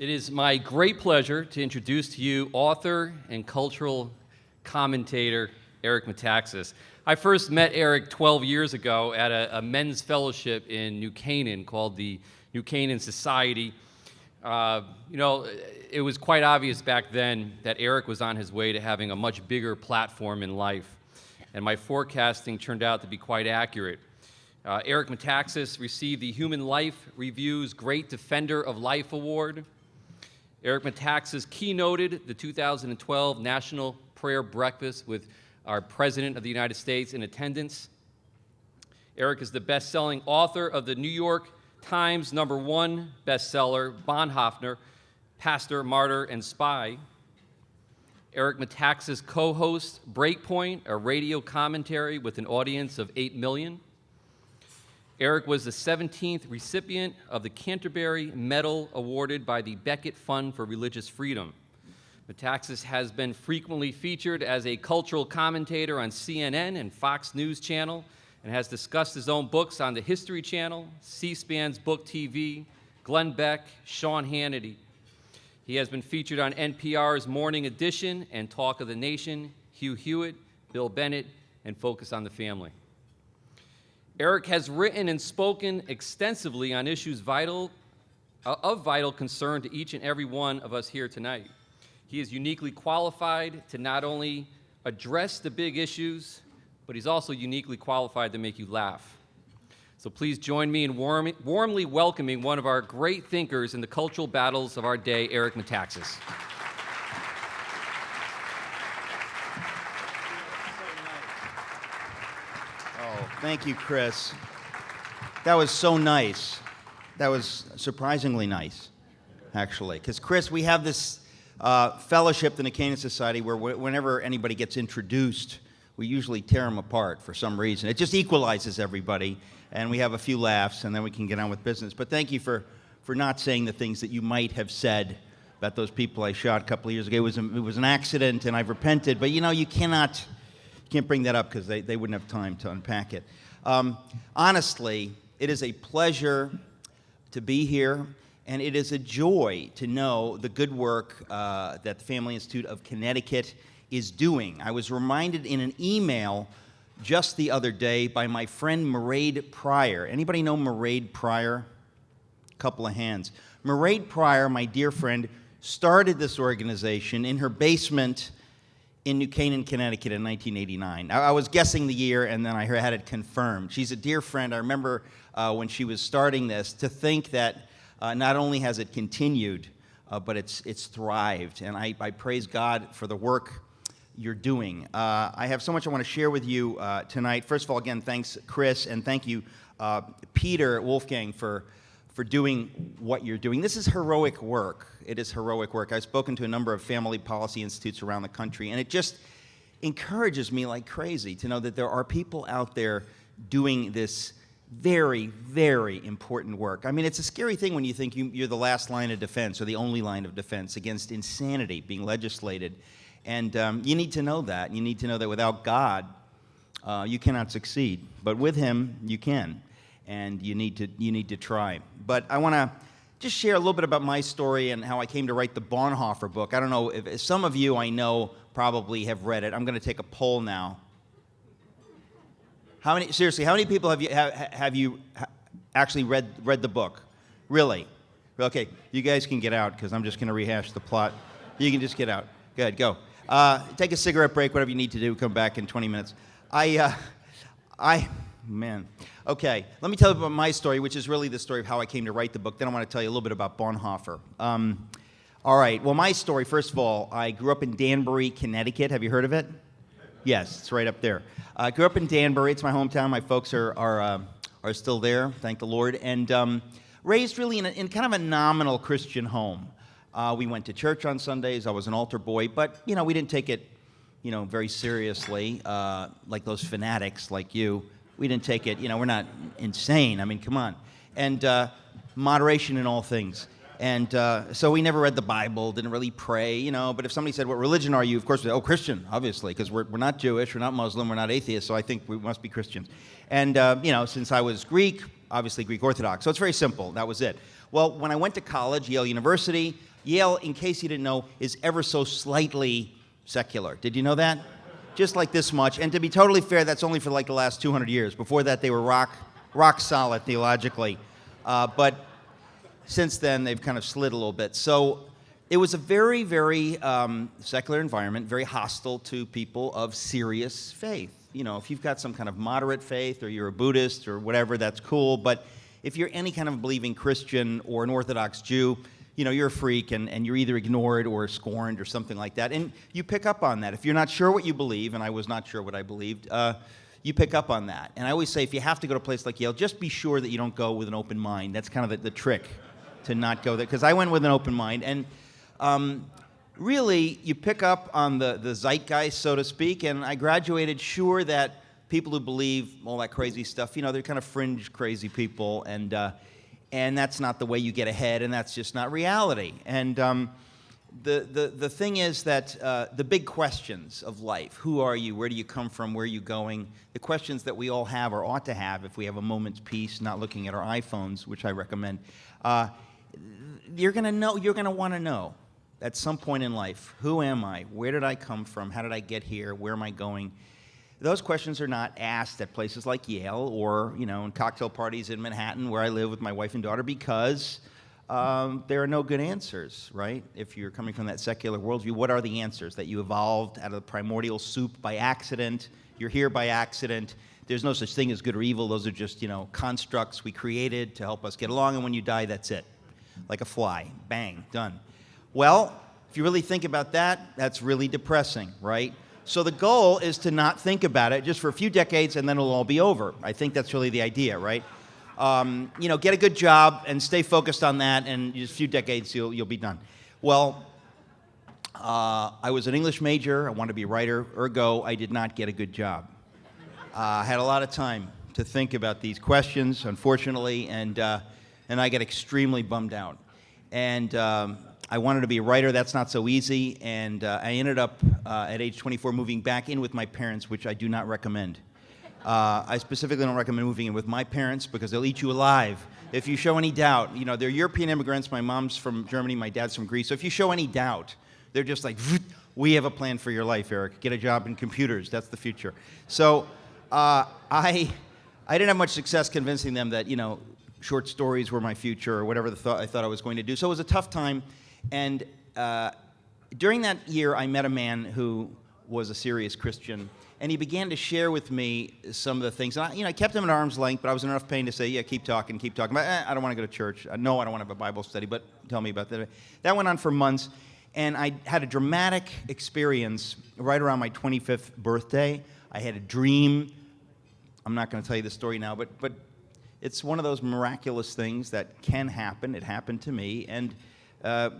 It is my great pleasure to introduce to you author and cultural commentator Eric Metaxas. I first met Eric 12 years ago at a men's fellowship in New Canaan called the New Canaan Society. It was quite obvious back then that Eric was on his way to having a much bigger platform in life, and my forecasting turned out to be quite accurate. Eric Metaxas received the Human Life Review's Great Defender of Life Award. Eric Metaxas keynoted the 2012 National Prayer Breakfast with our President of the United States in attendance. Eric is the best-selling author of the New York Times #1 bestseller, Bonhoeffer, Pastor, Martyr, and Spy. Eric Metaxas co-hosts Breakpoint, a radio commentary with an audience of 8 million. Eric was the 17th recipient of the Canterbury Medal awarded by the Banquet Fund for Religious Freedom. Metaxas has been frequently featured as a cultural commentator on CNN and Fox News Channel, and has discussed his own books on the History Channel, C-SPAN's Book TV, Glenn Beck, Sean Hannity. He has been featured on NPR's Morning Edition and Talk of the Nation, Hugh Hewitt, Bill Bennett, and Focus on the Family. Eric has written and spoken extensively on issues of vital concern to each and every one of us here tonight. He is uniquely qualified to not only address the big issues, but he's also uniquely qualified to make you laugh. So please join me in warmly welcoming one of our great thinkers in the cultural battles of our day, Eric Metaxas. Thank you, Chris. That was so nice. That was surprisingly nice, actually. Because, Chris, we have this fellowship in the Canaan Society where whenever anybody gets introduced, we usually tear them apart for some reason. It just equalizes everybody, and we have a few laughs, and then we can get on with business. But thank you for not saying the things that you might have said about those people I shot a couple of years ago. It was an accident, and I've repented. But, you can't bring that up because they wouldn't have time to unpack it. Honestly, it is a pleasure to be here, and it is a joy to know the good work that the Family Institute of Connecticut is doing. I was reminded in an email just the other day by my friend Mairead Pryor. Anybody know Mairead Pryor? A couple of hands. Mairead Pryor, my dear friend, started this organization in her basement in New Canaan, Connecticut in 1989. I was guessing the year, and then I had it confirmed. She's a dear friend. I remember when she was starting this, to think that not only has it continued, but it's thrived. And I praise God for the work you're doing. I have so much I want to share with you tonight. First of all, again, thanks, Chris, and thank you, Peter Wolfgang, for doing what you're doing. This is heroic work. It is heroic work. I've spoken to a number of family policy institutes around the country, and it just encourages me like crazy to know that there are people out there doing this very, very important work. I mean, it's a scary thing when you think you're the last line of defense or the only line of defense against insanity being legislated. And you need to know that. You need to know that without God, you cannot succeed. But with Him, you can. And you need to try. But I want to just share a little bit about my story and how I came to write the Bonhoeffer book. I don't know if some of you I know probably have read it. I'm going to take a poll now. How many people have you actually read the book? Really? Okay, you guys can get out because I'm just going to rehash the plot. You can just get out. Go ahead, go. Take a cigarette break, whatever you need to do. Come back in 20 minutes. Man. Okay, let me tell you about my story, which is really the story of how I came to write the book. Then I want to tell you a little bit about Bonhoeffer. All right, well, my story, first of all, I grew up in Danbury, Connecticut. Have you heard of it? Yes, it's right up there. I grew up in Danbury. It's my hometown. My folks are still there, thank the Lord. And raised really in kind of a nominal Christian home. We went to church on Sundays. I was an altar boy. But, we didn't take it, very seriously, like those fanatics like you. We didn't take it, we're not insane. I mean, come on. And moderation in all things. And so we never read the Bible, didn't really pray, But if somebody said, what religion are you? Of course, Christian, obviously, because we're not Jewish, we're not Muslim, we're not atheists, so I think we must be Christians. And, since I was Greek, obviously Greek Orthodox. So it's very simple. That was it. Well, when I went to college, Yale University, Yale, in case you didn't know, is ever so slightly secular. Did you know that? Just like this much. And to be totally fair, that's only for like the last 200 years. Before that, they were rock solid theologically. But since then, they've kind of slid a little bit. So it was a very, very secular environment, very hostile to people of serious faith. You know, if you've got some kind of moderate faith, or you're a Buddhist or whatever, that's cool. But if you're any kind of believing Christian or an Orthodox Jew, you know, you're a freak, and you're either ignored or scorned or something like that. And you pick up on that. If you're not sure what you believe, and I was not sure what I believed, you pick up on that. And I always say, if you have to go to a place like Yale, just be sure that you don't go with an open mind. That's kind of the trick, to not go there. Because I went with an open mind. And really, you pick up on the zeitgeist, so to speak. And I graduated sure that people who believe all that crazy stuff, you know, they're kind of fringe crazy people. And that's not the way you get ahead, and that's just not reality. And the thing is that the big questions of life, who are you, where do you come from, where are you going, the questions that we all have or ought to have if we have a moment's peace, not looking at our iPhones, which I recommend, you're going to want to know at some point in life, who am I, where did I come from, how did I get here, where am I going? Those questions are not asked at places like Yale or, you know, in cocktail parties in Manhattan where I live with my wife and daughter, because there are no good answers, right? If you're coming from that secular worldview, what are the answers? That you evolved out of the primordial soup by accident, you're here by accident, there's no such thing as good or evil, those are just, you know, constructs we created to help us get along, and when you die, that's it. Like a fly, bang, done. Well, if you really think about that, that's really depressing, right? So the goal is to not think about it just for a few decades, and then it'll all be over. I think that's really the idea, right? You know, get a good job and stay focused on that, and just a few decades you'll be done. Well, I was an English major. I wanted to be a writer. Ergo, I did not get a good job. I had a lot of time to think about these questions, unfortunately, and I got extremely bummed out. And I wanted to be a writer. That's not so easy. And I ended up, at age 24, moving back in with my parents, which I do not recommend. I specifically don't recommend moving in with my parents because they'll eat you alive. If you show any doubt, you know, they're European immigrants. My mom's from Germany, my dad's from Greece. So if you show any doubt, they're just like, we have a plan for your life, Eric. Get a job in computers. That's the future. So I didn't have much success convincing them that, you know, short stories were my future or whatever I thought I was going to do. So it was a tough time. And during that year, I met a man who was a serious Christian, and he began to share with me some of the things. And I kept him at arm's length, but I was in enough pain to say, yeah, keep talking. But I don't want to go to church. No, I don't want to have a Bible study, but tell me about that. That went on for months, and I had a dramatic experience right around my 25th birthday. I had a dream. I'm not going to tell you the story now, but it's one of those miraculous things that can happen. It happened to me, and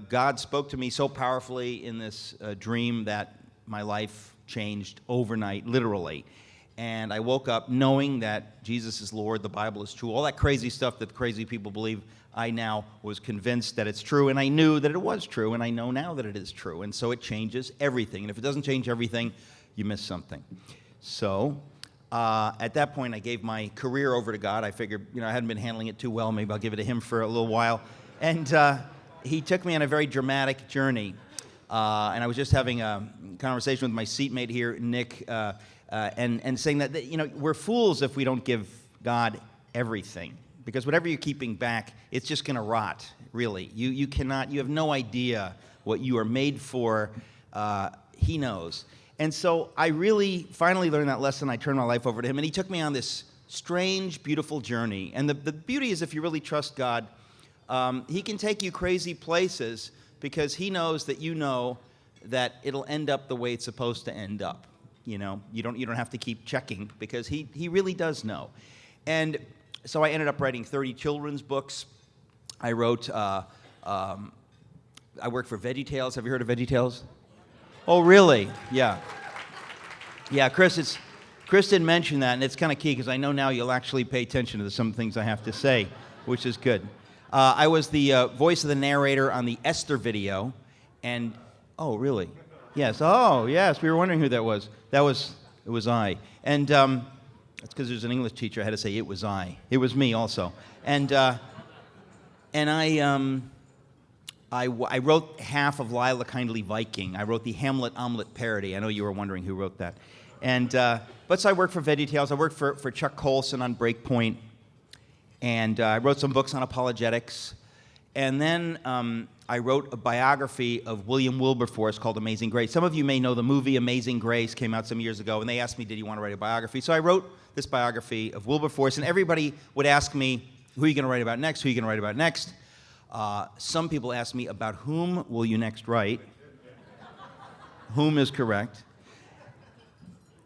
God spoke to me so powerfully in this dream that my life changed overnight, literally. And I woke up knowing that Jesus is Lord, the Bible is true, all that crazy stuff that crazy people believe. I now was convinced that it's true, and I knew that it was true, and I know now that it is true. And so it changes everything. And if it doesn't change everything, you miss something. So at that point, I gave my career over to God. I figured, I hadn't been handling it too well. Maybe I'll give it to him for a little while. And he took me on a very dramatic journey. And I was just having a conversation with my seatmate here, Nick, and saying that, we're fools if we don't give God everything. Because whatever you're keeping back, it's just going to rot, really. You have no idea what you are made for. He knows. And so I really finally learned that lesson. I turned my life over to him, and he took me on this strange, beautiful journey. And the beauty is, if you really trust God, he can take you crazy places because he knows that you know that it'll end up the way it's supposed to end up. You don't have to keep checking because he really does know. And so I ended up writing 30 children's books. I wrote, I worked for VeggieTales. Have you heard of VeggieTales? Oh, really? Yeah. Yeah, Chris didn't mention that, and it's kind of key because I know now you'll actually pay attention to some things I have to say, which is good. I was the voice of the narrator on the Esther video, and, oh, really? Yes. Oh, yes, we were wondering who that was. It was I. And that's because there's an English teacher. I had to say, it was I. It was me also. And I I wrote half of Lila Kindly Viking. I wrote the Hamlet Omelet parody. I know you were wondering who wrote that. And but so I worked for VeggieTales. I worked for Chuck Colson on Breakpoint, and I wrote some books on apologetics. And then I wrote a biography of William Wilberforce called Amazing Grace. Some of you may know the movie Amazing Grace came out some years ago, and they asked me, did you want to write a biography? So I wrote this biography of Wilberforce, and everybody would ask me, who are you going to write about next? Who are you going to write about next? Some people ask me, about whom will you next write? Whom is correct.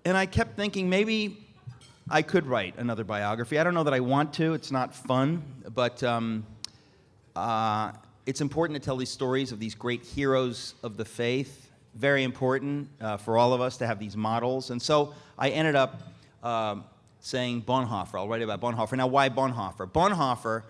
And I kept thinking, maybe I could write another biography. I don't know that I want to. It's not fun, but it's important to tell these stories of these great heroes of the faith. Very important for all of us to have these models. And so I ended up saying Bonhoeffer. I'll write about Bonhoeffer. Now, why Bonhoeffer? Bonhoeffer,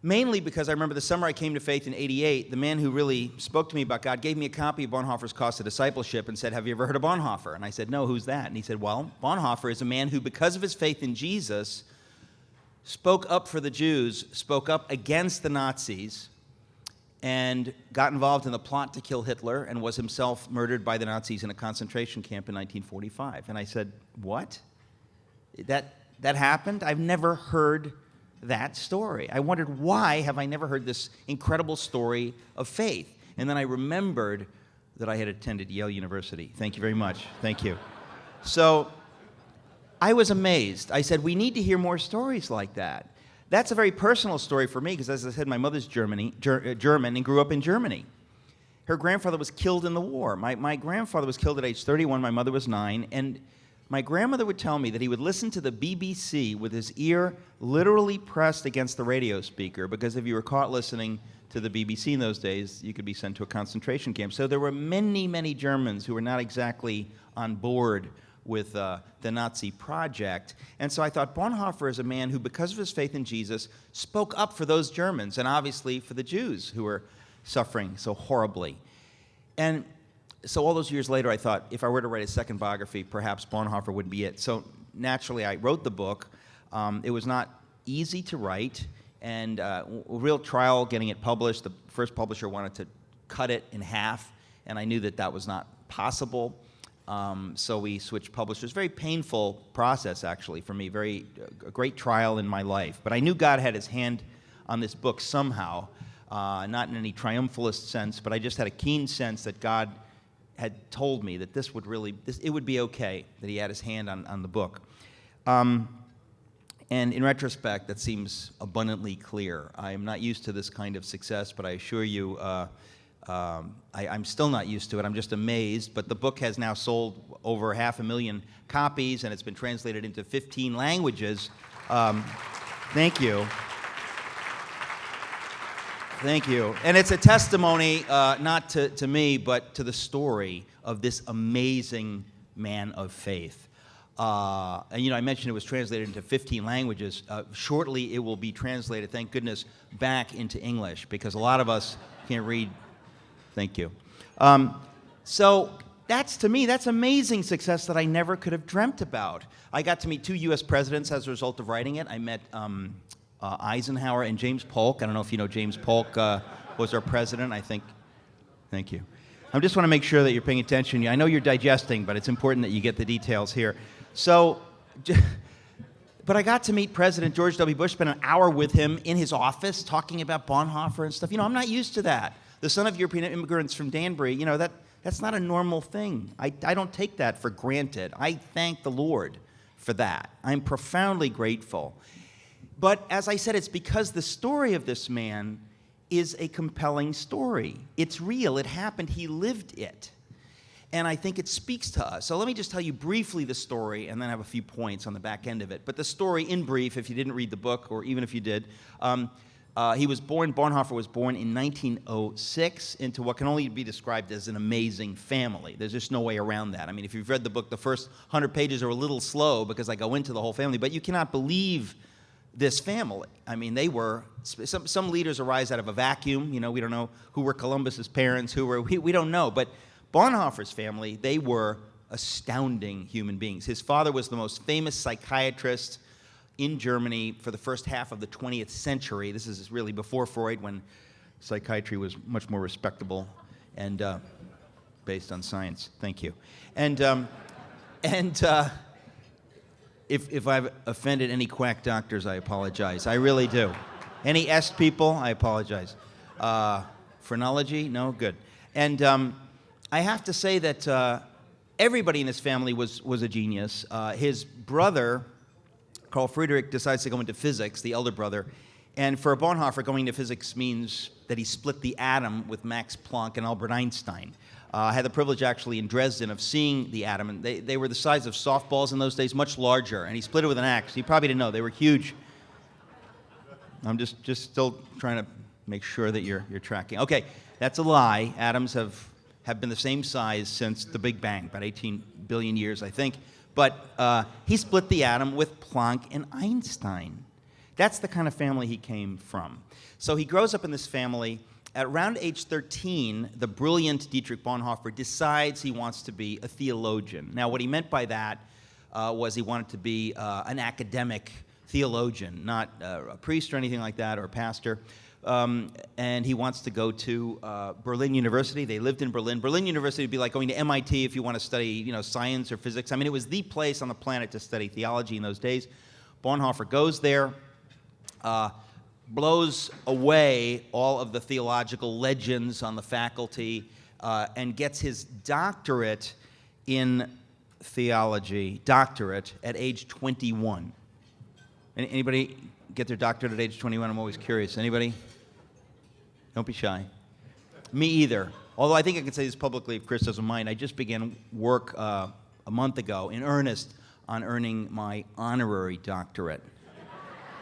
mainly because I remember the summer I came to faith in '88, the man who really spoke to me about God gave me a copy of Bonhoeffer's Cost of Discipleship and said, have you ever heard of Bonhoeffer? And I said, no, who's that? And he said, well, Bonhoeffer is a man who, because of his faith in Jesus, spoke up for the Jews, spoke up against the Nazis, and got involved in the plot to kill Hitler and was himself murdered by the Nazis in a concentration camp in 1945. And I said, what? That happened? I've never heard that story. I wondered, why have I never heard this incredible story of faith? And then I remembered that I had attended Yale University. Thank you very much. Thank you. So I was amazed. I said, we need to hear more stories like that. That's a very personal story for me because, as I said, my mother's German and grew up in Germany. Her grandfather was killed in the war. My grandfather was killed at age 31. My mother was 9. And my grandmother would tell me that he would listen to the BBC with his ear literally pressed against the radio speaker, because if you were caught listening to the BBC in those days, you could be sent to a concentration camp. So there were many, many Germans who were not exactly on board with the Nazi project. And so I thought Bonhoeffer is a man who, because of his faith in Jesus, spoke up for those Germans and obviously for the Jews who were suffering so horribly. And so all those years later, I thought, if I were to write a second biography, perhaps Bonhoeffer would be it. So naturally, I wrote the book. It was not easy to write, and a real trial getting it published. The first publisher wanted to cut it in half, and I knew that that was not possible. So we switched publishers. Very painful process, actually, for me. A great trial in my life. But I knew God had his hand on this book somehow, not in any triumphalist sense, but I just had a keen sense that God had told me that it would be okay, that he had his hand on the book. And in retrospect, that seems abundantly clear. I am not used to this kind of success, but I assure you, I'm still not used to it. I'm just amazed. But the book has now sold over 500,000 copies, and it's been translated into 15 languages. Thank you. Thank you. And it's a testimony, not to me, but to the story of this amazing man of faith. And, I mentioned it was translated into 15 languages. Shortly, it will be translated, thank goodness, back into English, because a lot of us can't read. Thank you. So to me, that's amazing success that I never could have dreamt about. I got to meet 2 U.S. presidents as a result of writing it. I met Eisenhower and James Polk. I don't know if you know James Polk was our president, I think. Thank you. I just want to make sure that you're paying attention. I know you're digesting, but it's important that you get the details here. So, but I got to meet President George W. Bush, spent an hour with him in his office talking about Bonhoeffer and stuff. I'm not used to that. The son of European immigrants from Danbury, that's not a normal thing. I don't take that for granted. I thank the Lord for that. I'm profoundly grateful. But as I said, it's because the story of this man is a compelling story. It's real. It happened. He lived it. And I think it speaks to us. So let me just tell you briefly the story and then have a few points on the back end of it. But the story, in brief, if you didn't read the book, or even if you did, Bonhoeffer was born in 1906 into what can only be described as an amazing family. There's just no way around that. I mean, if you've read the book, the first 100 pages are a little slow because I go into the whole family, but you cannot believe this family. I mean, they were, some leaders arise out of a vacuum. We don't know who were Columbus's parents, we don't know. But Bonhoeffer's family, they were astounding human beings. His father was the most famous psychiatrist in Germany for the first half of the 20th century. This is really before Freud, when psychiatry was much more respectable and based on science. Thank you. And if I've offended any quack doctors, I apologize. I really do. Any est people, I apologize. Phrenology, no, good. And I have to say that everybody in his family was a genius. His brother, Carl Friedrich, decides to go into physics, the elder brother. And for a Bonhoeffer, going into physics means that he split the atom with Max Planck and Albert Einstein. I had the privilege actually in Dresden of seeing the atom, and they were the size of softballs in those days, much larger, and he split it with an axe. You probably didn't know, they were huge. I'm just still trying to make sure that you're tracking. Okay, that's a lie. Atoms have been the same size since the Big Bang, about 18 billion years, I think. But he split the atom with Planck and Einstein. That's the kind of family he came from. So he grows up in this family. At around age 13, the brilliant Dietrich Bonhoeffer decides he wants to be a theologian. Now, what he meant by that was he wanted to be an academic theologian, not a priest or anything like that, or a pastor. And he wants to go to Berlin University. They lived in Berlin. Berlin University would be like going to MIT if you want to study, science or physics. I mean, it was the place on the planet to study theology in those days. Bonhoeffer goes there, blows away all of the theological legends on the faculty, and gets his doctorate in theology, at age 21. Anybody get their doctorate at age 21? I'm always curious. Anybody? Don't be shy. Me either. Although I think I can say this publicly if Chris doesn't mind. I just began work a month ago in earnest on earning my honorary doctorate.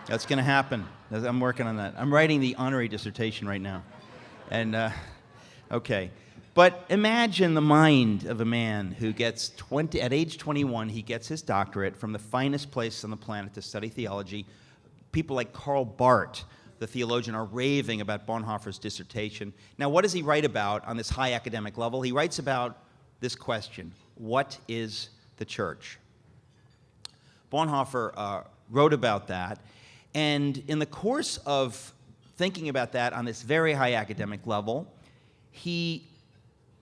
That's going to happen. I'm working on that. I'm writing the honorary dissertation right now. And, okay. But imagine the mind of a man who gets at age 21, he gets his doctorate from the finest place on the planet to study theology. People like Karl Barth, the theologian, are raving about Bonhoeffer's dissertation. Now, what does he write about on this high academic level? He writes about this question: what is the church? Bonhoeffer wrote about that, and in the course of thinking about that on this very high academic level, he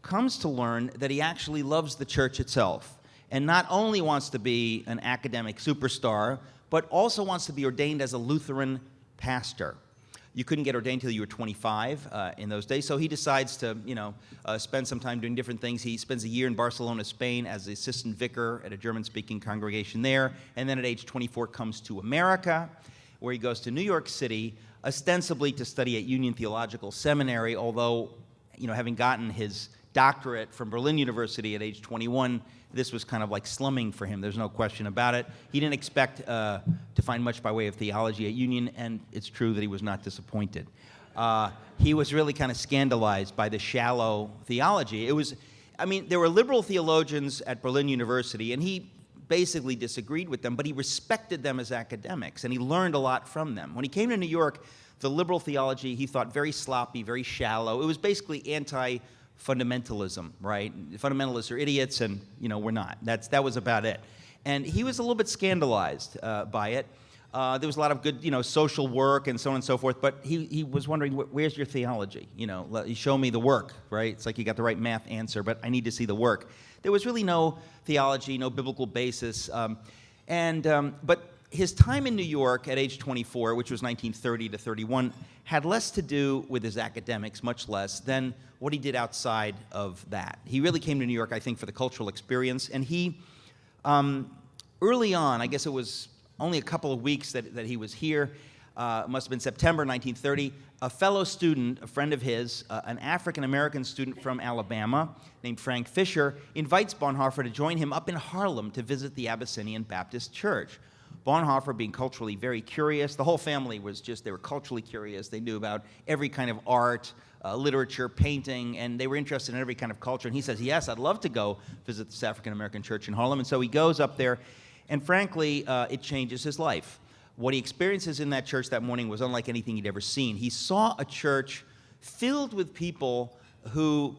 comes to learn that he actually loves the church itself, and not only wants to be an academic superstar, but also wants to be ordained as a Lutheran pastor. You couldn't get ordained until you were 25 in those days, so he decides to, spend some time doing different things. He spends a year in Barcelona, Spain, as the assistant vicar at a German-speaking congregation there, and then at age 24 comes to America, where he goes to New York City, ostensibly to study at Union Theological Seminary, although, having gotten his doctorate from Berlin University at age 21, this was kind of like slumming for him. There's no question about it. He didn't expect to find much by way of theology at Union, and it's true that he was not disappointed. He was really kind of scandalized by the shallow theology. There were liberal theologians at Berlin University, and he basically disagreed with them, but he respected them as academics, and he learned a lot from them. When he came to New York, the liberal theology he thought very sloppy, very shallow. It was basically anti-fundamentalism, right? Fundamentalists are idiots, and we're not. That was about it. And he was a little bit scandalized by it. There was a lot of good, social work and so on and so forth, but he was wondering, where's your theology? You show me the work, right? It's like you got the right math answer, but I need to see the work. There was really no theology, no biblical basis. But his time in New York at age 24, which was 1930 to 31, had less to do with his academics, much less, than what he did outside of that. He really came to New York, I think, for the cultural experience, and he, early on, I guess it was only a couple of weeks that he was here, it must have been September 1930, a fellow student, a friend of his, an African-American student from Alabama named Frank Fisher, invites Bonhoeffer to join him up in Harlem to visit the Abyssinian Baptist Church. Bonhoeffer, being culturally very curious, the whole family they were culturally curious. They knew about every kind of art, literature, painting, and they were interested in every kind of culture. And he says, yes, I'd love to go visit this African-American church in Harlem. And so he goes up there, and frankly, it changes his life. What he experiences in that church that morning was unlike anything he'd ever seen. He saw a church filled with people who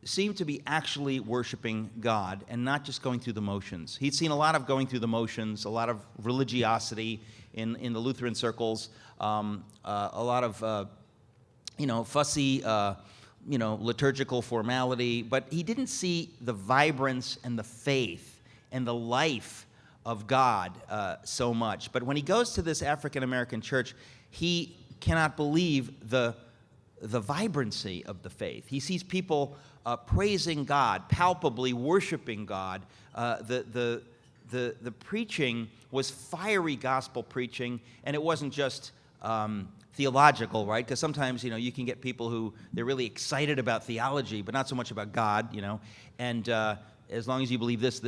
seemed to be actually worshiping God and not just going through the motions. He'd seen a lot of going through the motions, a lot of religiosity in the Lutheran circles, a lot of fussy, liturgical formality, but he didn't see the vibrance and the faith and the life of God so much. But when he goes to this African-American church, he cannot believe the vibrancy of the faith. He sees people praising God, palpably worshiping God. The preaching was fiery gospel preaching, and it wasn't just theological, right? Because sometimes, you can get people who, they're really excited about theology, but not so much about God, and as long as you believe this,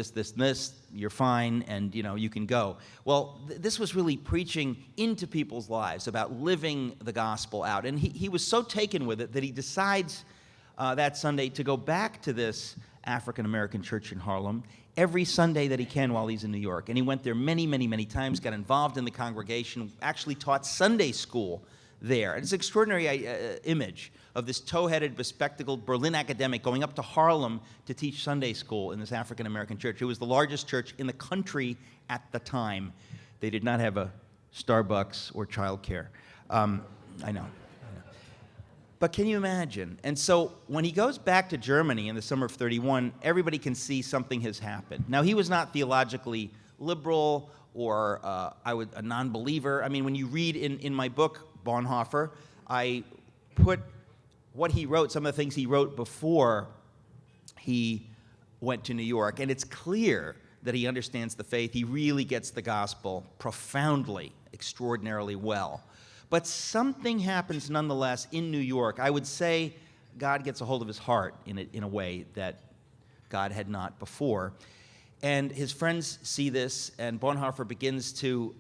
you're fine, and, you can go. Well, this was really preaching into people's lives about living the gospel out, and he was so taken with it that he decides that Sunday to go back to this African-American church in Harlem every Sunday that he can while he's in New York. And he went there many, many, many times, got involved in the congregation, actually taught Sunday school there. And it's an extraordinary image of this tow-headed, bespectacled Berlin academic going up to Harlem to teach Sunday school in this African-American church. It was the largest church in the country at the time. They did not have a Starbucks or childcare. I know. But can you imagine? And so when he goes back to Germany in the summer of 31, everybody can see something has happened. Now, he was not theologically liberal or a non-believer. I mean, when you read in my book, Bonhoeffer, I put what he wrote, some of the things he wrote before he went to New York. And it's clear that he understands the faith. He really gets the gospel profoundly, extraordinarily well. But something happens nonetheless in New York. I would say God gets a hold of his heart in a way that God had not before. And his friends see this, and Bonhoeffer begins to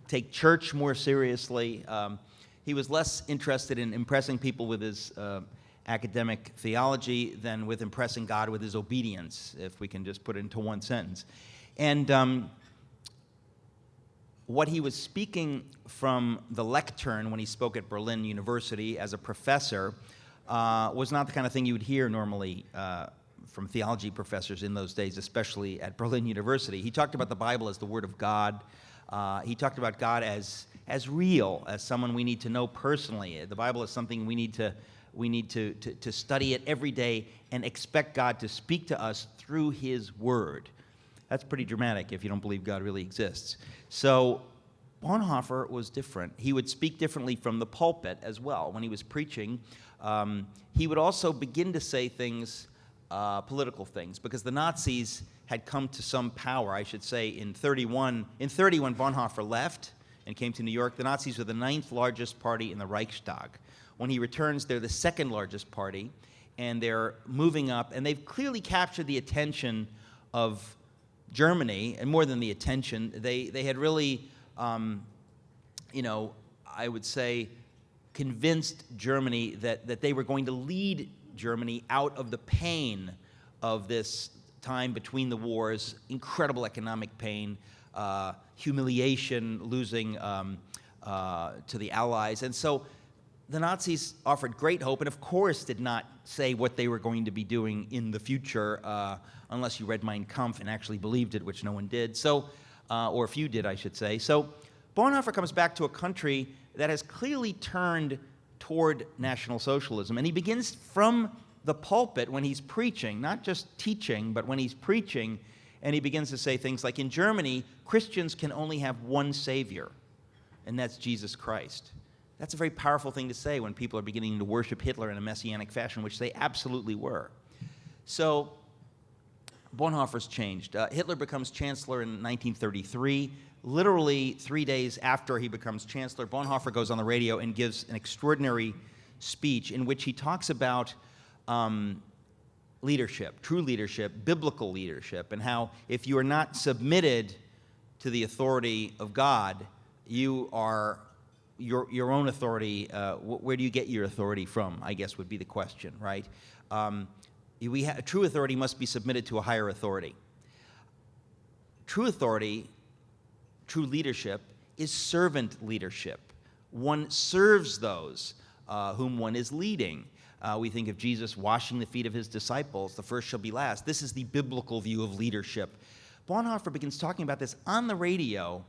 take church more seriously. He was less interested in impressing people with his academic theology than with impressing God with his obedience, if we can just put it into one sentence. And what he was speaking from the lectern when he spoke at Berlin University as a professor was not the kind of thing you would hear normally from theology professors in those days, especially at Berlin University. He talked about the Bible as the Word of God. He talked about God as real, as someone we need to know personally. The Bible is something we need to study it every day and expect God to speak to us through His Word. That's pretty dramatic if you don't believe God really exists. So Bonhoeffer was different. He would speak differently from the pulpit as well. When he was preaching, he would also begin to say things, political things, because the Nazis had come to some power, I should say, in 31. In 30, when Bonhoeffer left and came to New York, the Nazis were the 9th largest party in the Reichstag. When he returns, they're the 2nd largest party, and they're moving up, and they've clearly captured the attention of Germany, and more than the attention, they had really, I would say, convinced Germany that they were going to lead Germany out of the pain of this time between the wars, incredible economic pain, humiliation, losing to the Allies. And so the Nazis offered great hope, and of course did not say what they were going to be doing in the future, unless you read Mein Kampf and actually believed it, which no one did. So, or if you did, I should say. So Bonhoeffer comes back to a country that has clearly turned toward National Socialism, and he begins from the pulpit when he's preaching, not just teaching, but when he's preaching, and he begins to say things like, in Germany, Christians can only have one Savior, and that's Jesus Christ. That's a very powerful thing to say when people are beginning to worship Hitler in a messianic fashion, which they absolutely were. So Bonhoeffer's changed. Hitler becomes chancellor in 1933. Literally 3 days after he becomes chancellor, Bonhoeffer goes on the radio and gives an extraordinary speech in which he talks about leadership, true leadership, biblical leadership, and how if you are not submitted to the authority of God, you are your own authority. Where do you get your authority from, I guess would be the question, right? True authority must be submitted to a higher authority. True authority, true leadership, is servant leadership. One serves those whom one is leading. We think of Jesus washing the feet of his disciples. The first shall be last. This is the biblical view of leadership. Bonhoeffer begins talking about this on the radio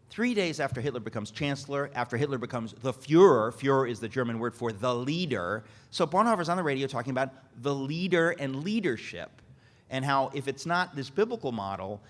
3 days after Hitler becomes chancellor, after Hitler becomes the Führer — Führer is the German word for the leader — so Bonhoeffer's on the radio talking about the leader and leadership, and how if it's not this biblical model,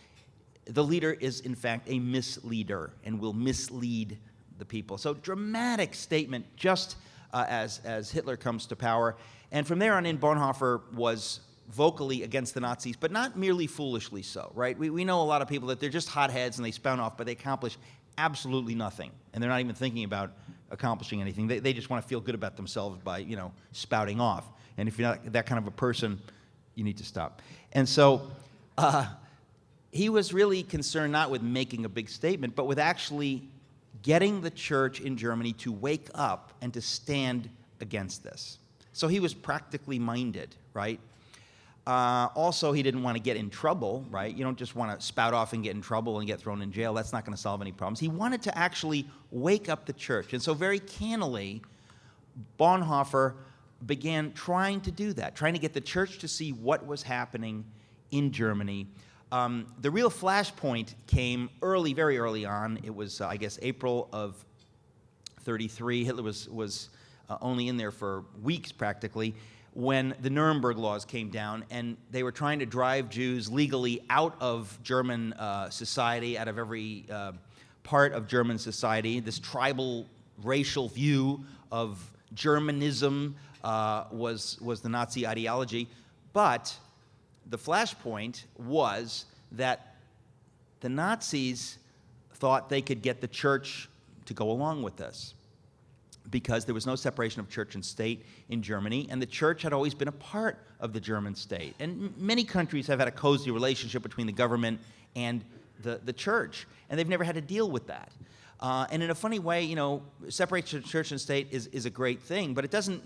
the leader is in fact a misleader and will mislead the people. So dramatic statement just as Hitler comes to power. And from there on in, Bonhoeffer was vocally against the Nazis, but not merely foolishly so, right? We know a lot of people that they're just hotheads and they spout off, but they accomplish absolutely nothing. And they're not even thinking about accomplishing anything. They just want to feel good about themselves by, spouting off. And if you're not that kind of a person, you need to stop. And so he was really concerned not with making a big statement, but with actually getting the church in Germany to wake up and to stand against this. So he was practically minded, right? Also, he didn't want to get in trouble, right? You don't just want to spout off and get in trouble and get thrown in jail. That's not going to solve any problems. He wanted to actually wake up the church. And so very cannily, Bonhoeffer began trying to do that, trying to get the church to see what was happening in Germany. The real flashpoint came early, very early on. It was, I guess, April of 1933. Hitler was only in there for weeks, practically, when the Nuremberg laws came down, and they were trying to drive Jews legally out of German society, out of every part of German society. This tribal, racial view of Germanism was the Nazi ideology. But the flashpoint was that the Nazis thought they could get the church to go along with this, because there was no separation of church and state in Germany, and the church had always been a part of the German state. And many countries have had a cozy relationship between the government and the church, and they've never had to deal with that. And in a funny way, separation of church and state is a great thing, but it doesn't.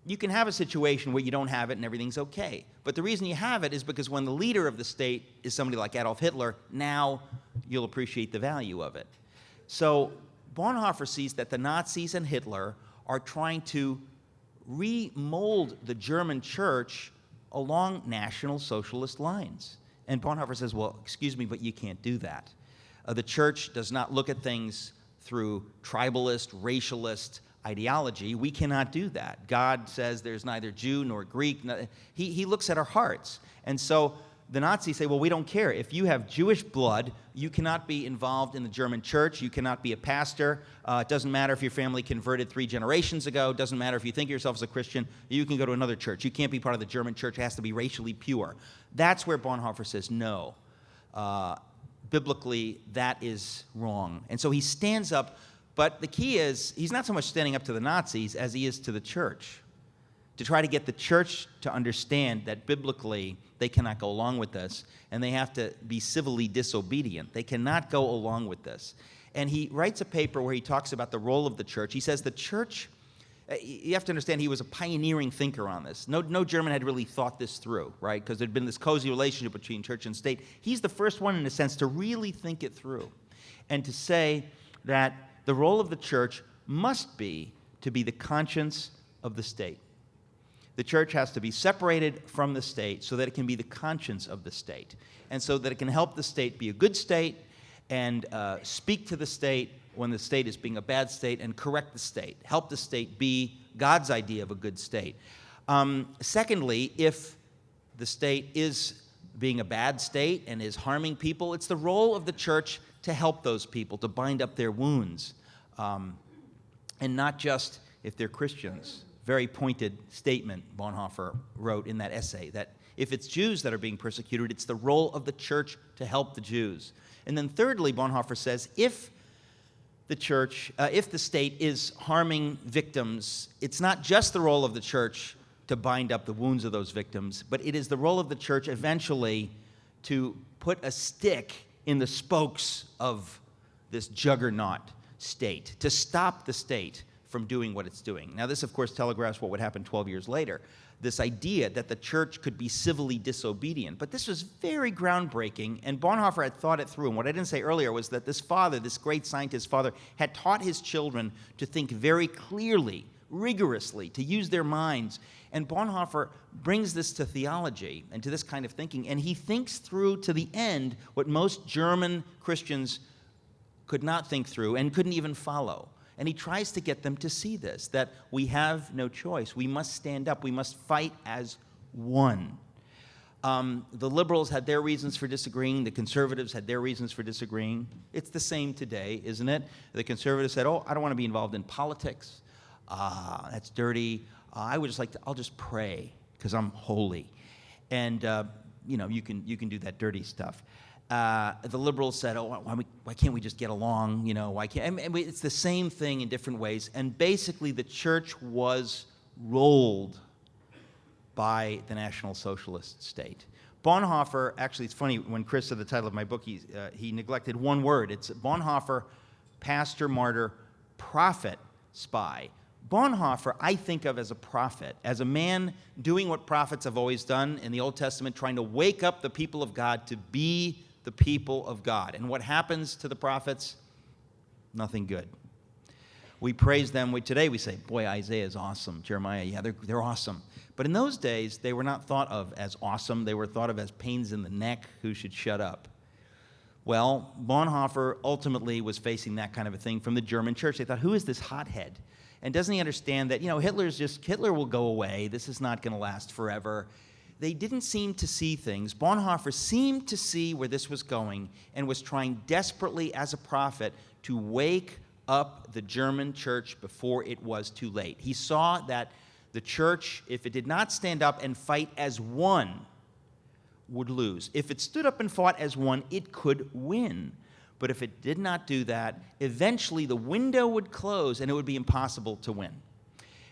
You can have a situation where you don't have it and everything's okay. But the reason you have it is because when the leader of the state is somebody like Adolf Hitler, now you'll appreciate the value of it. So Bonhoeffer sees that the Nazis and Hitler are trying to remold the German church along National Socialist lines. And Bonhoeffer says, well, excuse me, but you can't do that. The church does not look at things through tribalist, racialist ideology. We cannot do that. God says there's neither Jew nor Greek. He looks at our hearts. And so the Nazis say, well, we don't care. If you have Jewish blood, you cannot be involved in the German church. You cannot be a pastor. It doesn't matter if your family converted 3 generations ago. It doesn't matter if you think of yourself as a Christian. You can go to another church. You can't be part of the German church. It has to be racially pure. That's where Bonhoeffer says, no. Biblically, that is wrong. And so he stands up. But the key is, he's not so much standing up to the Nazis as he is to the church, to try to get the church to understand that biblically they cannot go along with this, and they have to be civilly disobedient. They cannot go along with this. And he writes a paper where he talks about the role of the church. He says the church, you have to understand, he was a pioneering thinker on this. No German had really thought this through, right? Because there'd been this cozy relationship between church and state. He's the first one, in a sense, to really think it through and to say that the role of the church must be to be the conscience of the state. The church has to be separated from the state so that it can be the conscience of the state, and so that it can help the state be a good state and speak to the state when the state is being a bad state, and correct the state, help the state be God's idea of a good state. Secondly, if the state is being a bad state and is harming people, it's the role of the church to help those people, to bind up their wounds, and not just if they're Christians. Very pointed statement Bonhoeffer wrote in that essay, that if it's Jews that are being persecuted, it's the role of the church to help the Jews. And then thirdly, Bonhoeffer says, if the state is harming victims, it's not just the role of the church to bind up the wounds of those victims, but it is the role of the church eventually to put a stick in the spokes of this juggernaut state, to stop the state from doing what it's doing. Now, this, of course, telegraphs what would happen 12 years later, this idea that the church could be civilly disobedient. But this was very groundbreaking, and Bonhoeffer had thought it through. And what I didn't say earlier was that this father, this great scientist father, had taught his children to think very clearly, rigorously, to use their minds. And Bonhoeffer brings this to theology and to this kind of thinking, and he thinks through to the end what most German Christians could not think through and couldn't even follow. And he tries to get them to see this, that we have no choice. We must stand up. We must fight as one. The liberals had their reasons for disagreeing. The conservatives had their reasons for disagreeing. It's the same today, isn't it? The conservatives said, I don't want to be involved in politics. That's dirty. I'll just pray because I'm holy. And, you can do that dirty stuff. The liberals said, why can't we just get along? Why can't? And it's the same thing in different ways. And basically, the church was rolled by the National Socialist state. Bonhoeffer, actually, it's funny, when Chris said the title of my book, he neglected one word. It's Bonhoeffer, pastor, martyr, prophet, spy. Bonhoeffer, I think of as a prophet, as a man doing what prophets have always done in the Old Testament, trying to wake up the people of God to be the people of God. And what happens to the prophets? Nothing good. We praise them. Today we say, boy, Isaiah is awesome. Jeremiah, yeah, they're awesome. But in those days, they were not thought of as awesome. They were thought of as pains in the neck who should shut up. Well, Bonhoeffer ultimately was facing that kind of a thing from the German church. They thought, who is this hothead? And doesn't he understand that, Hitler will go away. This is not going to last forever. They didn't seem to see things. Bonhoeffer seemed to see where this was going and was trying desperately as a prophet to wake up the German church before it was too late. He saw that the church, if it did not stand up and fight as one, would lose. If it stood up and fought as one, it could win. But if it did not do that, eventually the window would close and it would be impossible to win.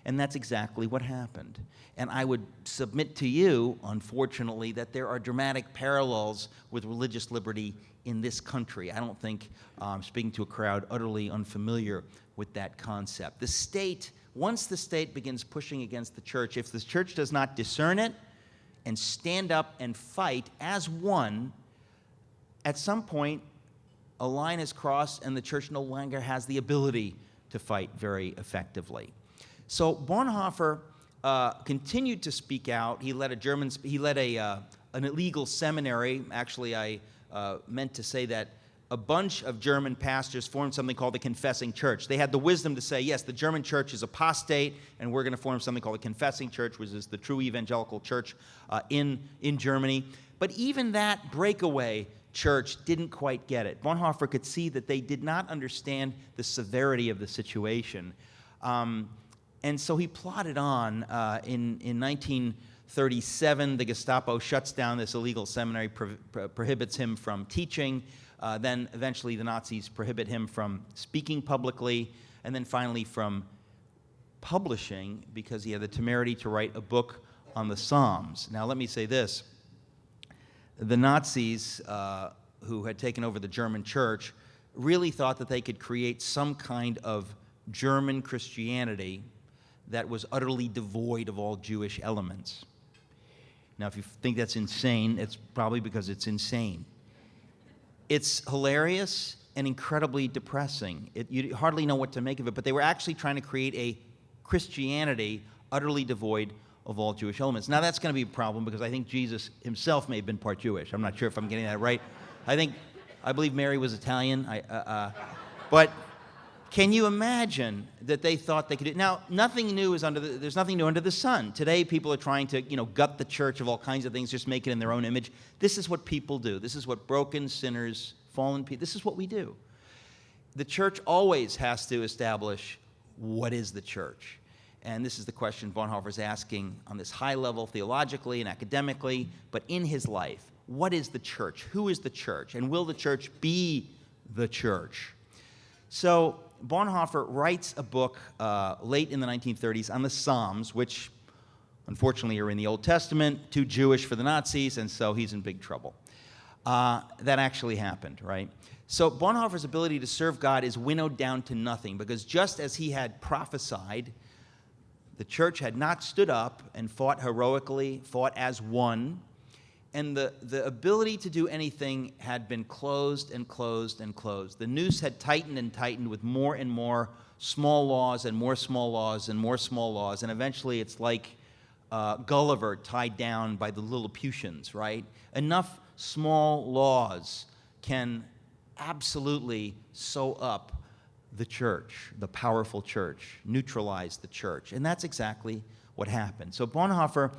And that's exactly what happened. And I would submit to you, unfortunately, that there are dramatic parallels with religious liberty in this country. I don't think I'm speaking to a crowd utterly unfamiliar with that concept. The state, once the state begins pushing against the church, if the church does not discern it and stand up and fight as one, at some point, a line is crossed and the church no longer has the ability to fight very effectively. So Bonhoeffer continued to speak out. He led an illegal seminary. Actually, I meant to say that a bunch of German pastors formed something called the Confessing Church. They had the wisdom to say, yes, the German church is apostate, and we're going to form something called the Confessing Church, which is the true evangelical church in Germany. But even that breakaway church didn't quite get it. Bonhoeffer could see that they did not understand the severity of the situation. And so he plodded on. In 1937, the Gestapo shuts down this illegal seminary, prohibits him from teaching. Then eventually the Nazis prohibit him from speaking publicly, and then finally from publishing because he had the temerity to write a book on the Psalms. Now let me say this. The Nazis, who had taken over the German church, really thought that they could create some kind of German Christianity that was utterly devoid of all Jewish elements. Now, if you think that's insane, it's probably because it's insane. It's hilarious and incredibly depressing. You hardly know what to make of it, but they were actually trying to create a Christianity utterly devoid of all Jewish elements. Now, that's going to be a problem because I think Jesus himself may have been part Jewish. I'm not sure if I'm getting that right. I believe Mary was Italian. But can you imagine that they thought they could do? Now, nothing new is there's nothing new under the sun. Today, people are trying to, gut the church of all kinds of things, just make it in their own image. This is what people do. This is what broken sinners, fallen people, this is what we do. The church always has to establish what is the church. And this is the question Bonhoeffer's asking on this high level, theologically and academically, but in his life. What is the church? Who is the church? And will the church be the church? So Bonhoeffer writes a book late in the 1930s on the Psalms, which unfortunately are in the Old Testament, too Jewish for the Nazis, and so he's in big trouble. That actually happened, right? So Bonhoeffer's ability to serve God is winnowed down to nothing, because just as he had prophesied, the church had not stood up and fought heroically, fought as one, and the ability to do anything had been closed and closed and closed. The noose had tightened and tightened with more and more small laws and more small laws and more small laws, and eventually it's like Gulliver tied down by the Lilliputians, right? Enough small laws can absolutely sew up the church, the powerful church, neutralize the church. And that's exactly what happened. So Bonhoeffer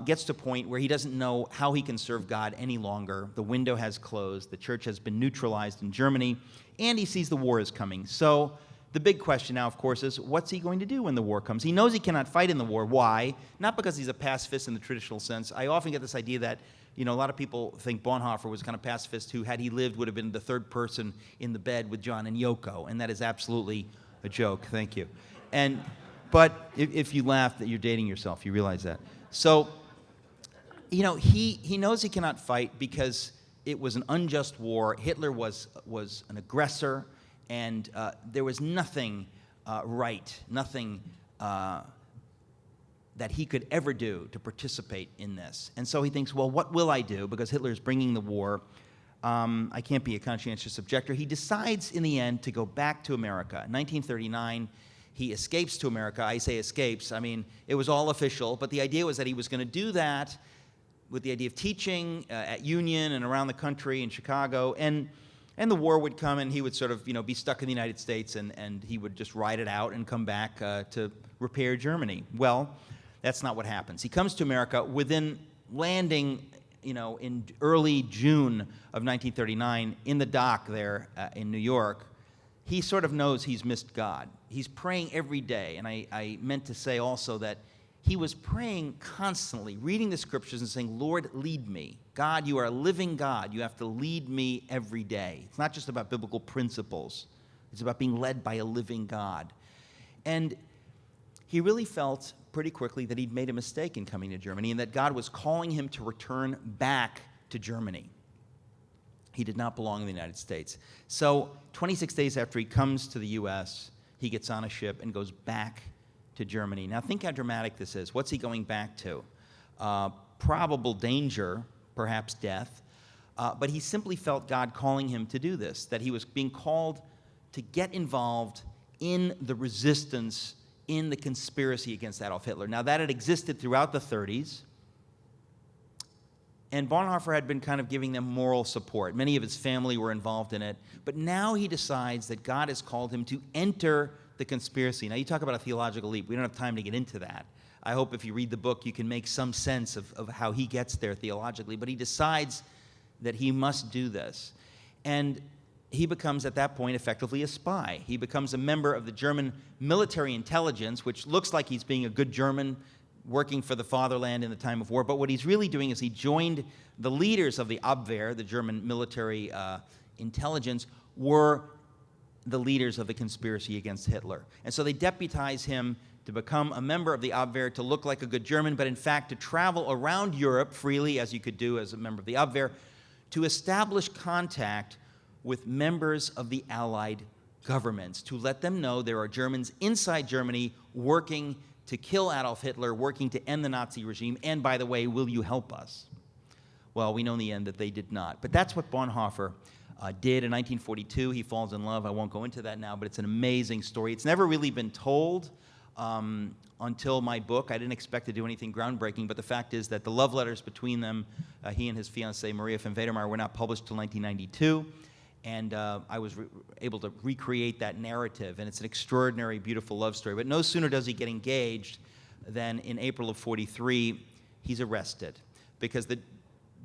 gets to a point where he doesn't know how he can serve God any longer. The window has closed. The church has been neutralized in Germany, and he sees the war is coming. So the big question now, of course, is what's he going to do when the war comes? He knows he cannot fight in the war. Why? Not because he's a pacifist in the traditional sense. I often get this idea that, a lot of people think Bonhoeffer was kind of pacifist who, had he lived, would have been the third person in the bed with John and Yoko, and that is absolutely a joke. Thank you. But if you laugh, that you're dating yourself. You realize that. So, he knows he cannot fight because it was an unjust war. Hitler was an aggressor, and there was nothing right, nothing that he could ever do to participate in this. And so he thinks, well, what will I do? Because Hitler's bringing the war. I can't be a conscientious objector. He decides in the end to go back to America. In 1939, he escapes to America. I say escapes. I mean, it was all official, but the idea was that he was going to do that with the idea of teaching at Union and around the country in Chicago, and the war would come, and he would sort of, be stuck in the United States, and he would just ride it out and come back to repair Germany. Well, that's not what happens. He comes to America within landing, in early June of 1939 in the dock there in New York. He sort of knows he's missed God. He's praying every day, and I meant to say also that he was praying constantly, reading the scriptures and saying, Lord, lead me. God, you are a living God. You have to lead me every day. It's not just about biblical principles. It's about being led by a living God. And he really felt pretty quickly that he'd made a mistake in coming to Germany and that God was calling him to return back to Germany. He did not belong in the United States. So 26 days after he comes to the U.S., he gets on a ship and goes back to Germany. Now think how dramatic this is. What's he going back to? Probable danger, perhaps death, but he simply felt God calling him to do this, that he was being called to get involved in the resistance, in the conspiracy against Adolf Hitler. Now that had existed throughout the 30s, and Bonhoeffer had been kind of giving them moral support. Many of his family were involved in it, but now he decides that God has called him to enter the conspiracy. Now, you talk about a theological leap. We don't have time to get into that. I hope if you read the book, you can make some sense of how he gets there theologically. But he decides that he must do this. And he becomes, at that point, effectively a spy. He becomes a member of the German military intelligence, which looks like he's being a good German, working for the fatherland in the time of war. But what he's really doing is he joined the leaders of the Abwehr, the German military intelligence, were the leaders of the conspiracy against Hitler. And so they deputize him to become a member of the Abwehr, to look like a good German, but in fact to travel around Europe freely, as you could do as a member of the Abwehr, to establish contact with members of the Allied governments, to let them know there are Germans inside Germany working to kill Adolf Hitler, working to end the Nazi regime, and by the way, will you help us? Well, we know in the end that they did not. But that's what Bonhoeffer did in 1942. He falls in love. I won't go into that now, but it's an amazing story. It's never really been told until my book. I didn't expect to do anything groundbreaking, but the fact is that the love letters between them, he and his fiancée, Maria von Wedemeyer, were not published until 1992, and I was able to recreate that narrative, and it's an extraordinary, beautiful love story. But no sooner does he get engaged than in April of 43, he's arrested, because the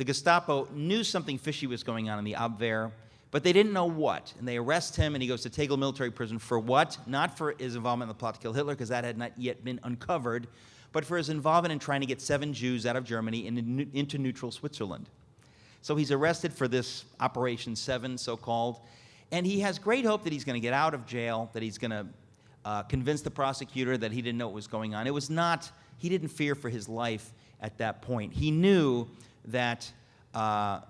Gestapo knew something fishy was going on in the Abwehr, but they didn't know what. And they arrest him, and he goes to Tegel military prison for what? Not for his involvement in the plot to kill Hitler, because that had not yet been uncovered, but for his involvement in trying to get 7 Jews out of Germany and into neutral Switzerland. So he's arrested for this Operation 7, so-called, and he has great hope that he's going to get out of jail, that he's going to convince the prosecutor that he didn't know what was going on. It was not, he didn't fear for his life at that point. He knew that that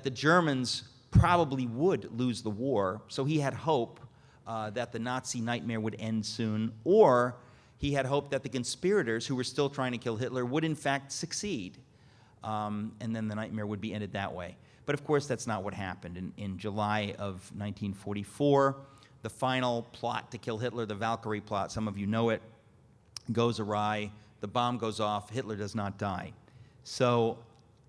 the Germans probably would lose the war, so he had hope that the Nazi nightmare would end soon, or he had hope that the conspirators who were still trying to kill Hitler would in fact succeed, and then the nightmare would be ended that way. But of course, that's not what happened. In July of 1944, the final plot to kill Hitler, the Valkyrie plot, some of you know it, goes awry. The bomb goes off. Hitler does not die. So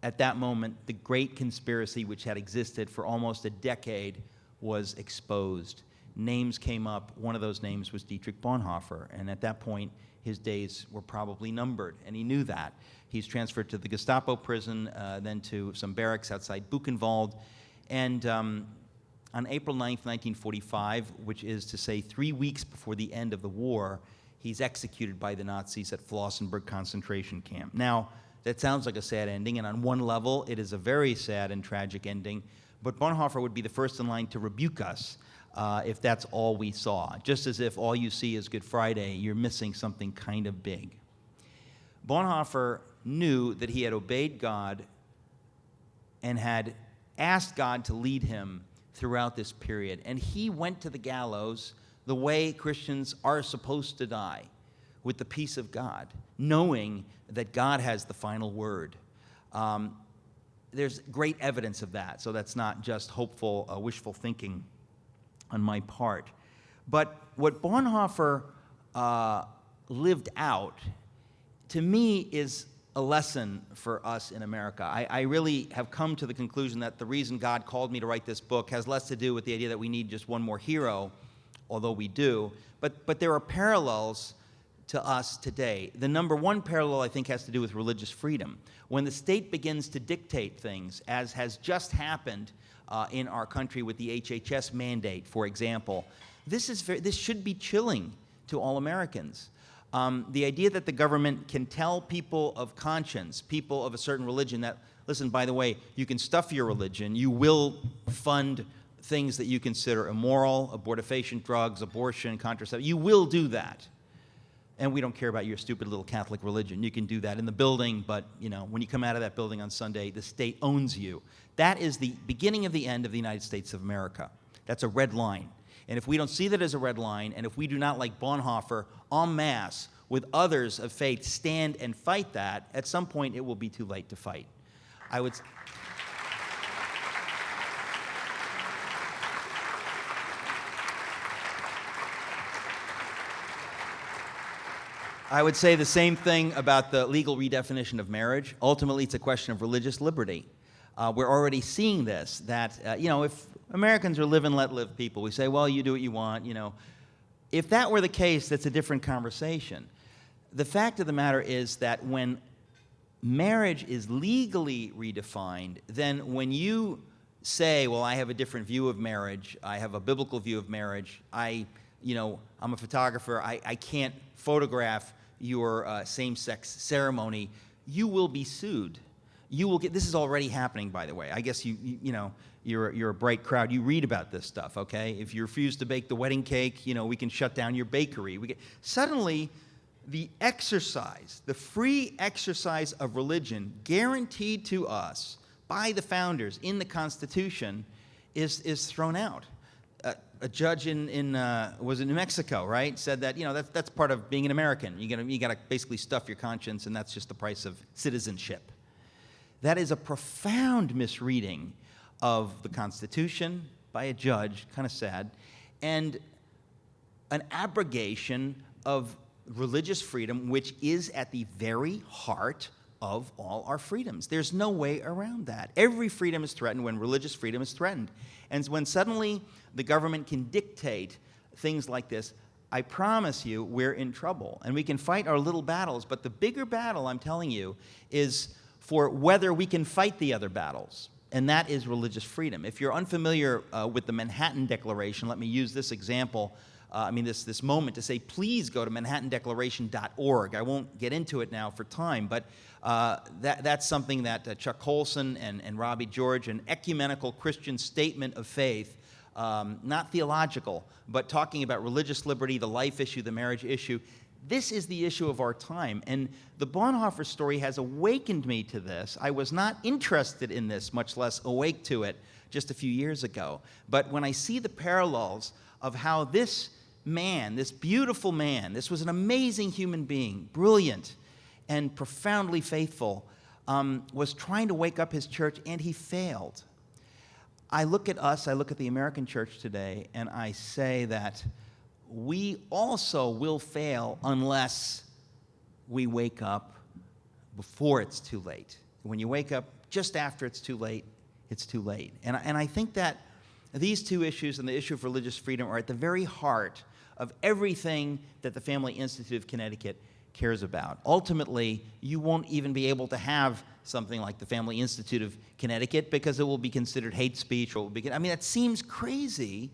at that moment, the great conspiracy which had existed for almost a decade was exposed. Names came up. One of those names was Dietrich Bonhoeffer, and at that point, his days were probably numbered, and he knew that. He's transferred to the Gestapo prison, then to some barracks outside Buchenwald, and on April 9th, 1945, which is to say 3 weeks before the end of the war, he's executed by the Nazis at Flossenburg concentration camp. Now, that sounds like a sad ending, and on one level, it is a very sad and tragic ending, but Bonhoeffer would be the first in line to rebuke us if that's all we saw. Just as if all you see is Good Friday, you're missing something kind of big. Bonhoeffer knew that he had obeyed God and had asked God to lead him throughout this period, and he went to the gallows the way Christians are supposed to die, with the peace of God, knowing that God has the final word. There's great evidence of that, so that's not just hopeful, wishful thinking on my part. But what Bonhoeffer lived out, to me, is a lesson for us in America. I really have come to the conclusion that the reason God called me to write this book has less to do with the idea that we need just one more hero, although we do, but there are parallels to us today. The number one parallel, I think, has to do with religious freedom. When the state begins to dictate things, as has just happened in our country with the HHS mandate, for example, this should be chilling to all Americans. The idea that the government can tell people of conscience, people of a certain religion, that, listen, by the way, you can stuff your religion, you will fund things that you consider immoral, abortifacient drugs, abortion, contraception, you will do that. And we don't care about your stupid little Catholic religion. You can do that in the building, but when you come out of that building on Sunday, the state owns you. That is the beginning of the end of the United States of America. That's a red line. And if we don't see that as a red line, and if we do not, like Bonhoeffer, en masse, with others of faith, stand and fight that, at some point it will be too late to fight. I would say the same thing about the legal redefinition of marriage. Ultimately, it's a question of religious liberty. We're already seeing this, that, if Americans are live and let live people, we say, well, you do what you want, If that were the case, that's a different conversation. The fact of the matter is that when marriage is legally redefined, then when you say, well, I have a different view of marriage, I have a biblical view of marriage, I'm a photographer, I can't photograph your same-sex ceremony, you will be sued. You will get. This is already happening, by the way. I guess you're a bright crowd. You read about this stuff, okay? If you refuse to bake the wedding cake, we can shut down your bakery. Suddenly, the free exercise of religion guaranteed to us by the founders in the Constitution is thrown out. A judge was in New Mexico, right? Said that that's part of being an American. You got to basically stuff your conscience, and that's just the price of citizenship. That is a profound misreading of the Constitution by a judge, kind of sad, and an abrogation of religious freedom, which is at the very heart of all our freedoms. There's no way around that. Every freedom is threatened when religious freedom is threatened. And when suddenly the government can dictate things like this, I promise you we're in trouble. And we can fight our little battles, but the bigger battle, I'm telling you, is for whether we can fight the other battles, and that is religious freedom. If you're unfamiliar with the Manhattan Declaration, let me use this example, this moment to say, please go to manhattandeclaration.org. I won't get into it now for time, but that's something that Chuck Colson and Robbie George, an ecumenical Christian statement of faith, not theological, but talking about religious liberty, the life issue, the marriage issue. This is the issue of our time, and the Bonhoeffer story has awakened me to this. I was not interested in this, much less awake to it, just a few years ago. But when I see the parallels of how this man, this beautiful man, this was an amazing human being, brilliant and profoundly faithful, was trying to wake up his church, and he failed. I look at us, I look at the American church today, and I say that we also will fail unless we wake up before it's too late. When you wake up just after it's too late, it's too late. And I think that these two issues and the issue of religious freedom are at the very heart of everything that the Family Institute of Connecticut cares about. Ultimately, you won't even be able to have something like the Family Institute of Connecticut because it will be considered hate speech, or it will be, I mean, that seems crazy.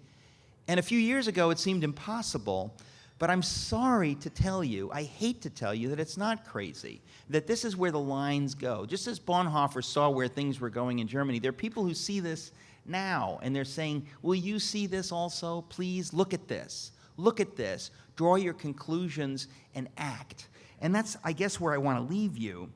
And a few years ago, it seemed impossible. But I'm sorry to tell you, I hate to tell you that it's not crazy, that this is where the lines go. Just as Bonhoeffer saw where things were going in Germany, there are people who see this now, and they're saying, will you see this also? Please look at this. Look at this. Draw your conclusions and act. And that's, I guess, where I want to leave you.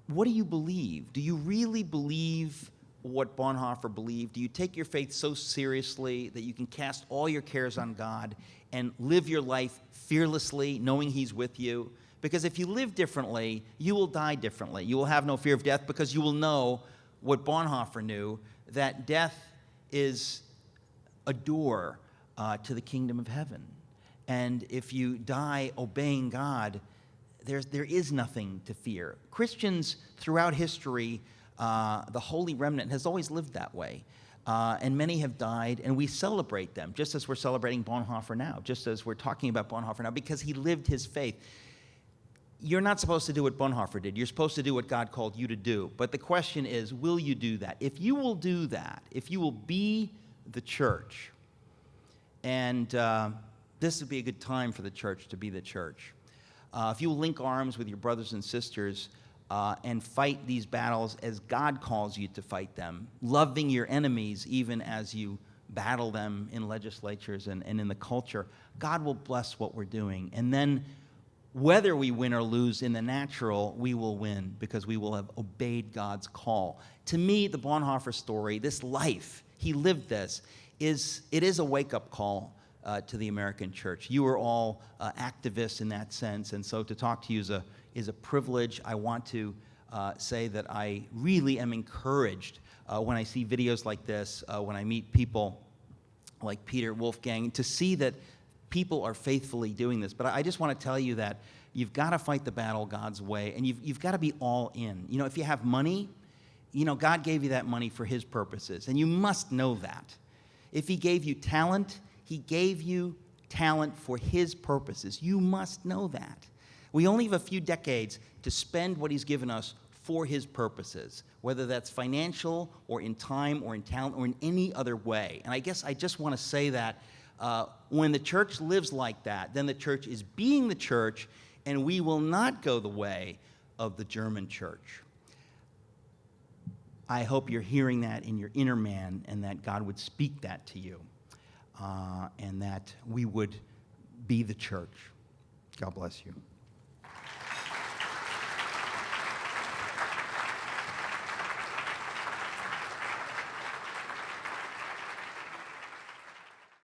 What do you believe? Do you really believe what Bonhoeffer believed? Do you take your faith so seriously that you can cast all your cares on God and live your life fearlessly, knowing He's with you? Because if you live differently, you will die differently. You will have no fear of death because you will know what Bonhoeffer knew, that death is a door to the kingdom of heaven. And if you die obeying God, there is nothing to fear. Christians throughout history, the Holy Remnant has always lived that way. And many have died, and we celebrate them, just as we're celebrating Bonhoeffer now, just as we're talking about Bonhoeffer now, because he lived his faith. You're not supposed to do what Bonhoeffer did. You're supposed to do what God called you to do. But the question is, will you do that? If you will do that, if you will be the church, and this would be a good time for the church to be the church. If you will link arms with your brothers and sisters and fight these battles as God calls you to fight them, loving your enemies even as you battle them in legislatures and in the culture, God will bless what we're doing. And then whether we win or lose in the natural, we will win because we will have obeyed God's call. To me, the Bonhoeffer story, this life, he lived this, it is a wake-up call to the American church. You are all activists in that sense, and so to talk to you is a privilege. I want to say that I really am encouraged when I see videos like this, when I meet people like Peter Wolfgang, to see that people are faithfully doing this. But I just want to tell you that you've got to fight the battle God's way, and you've got to be all in. You know, if you have money, you know, God gave you that money for His purposes, and you must know that. If He gave you talent, He gave you talent for His purposes. You must know that. We only have a few decades to spend what He's given us for His purposes, whether that's financial or in time or in talent or in any other way. And I guess I just want to say that when the church lives like that, then the church is being the church, and we will not go the way of the German church. I hope you're hearing that in your inner man, and that God would speak that to you. And that we would be the church. God bless you.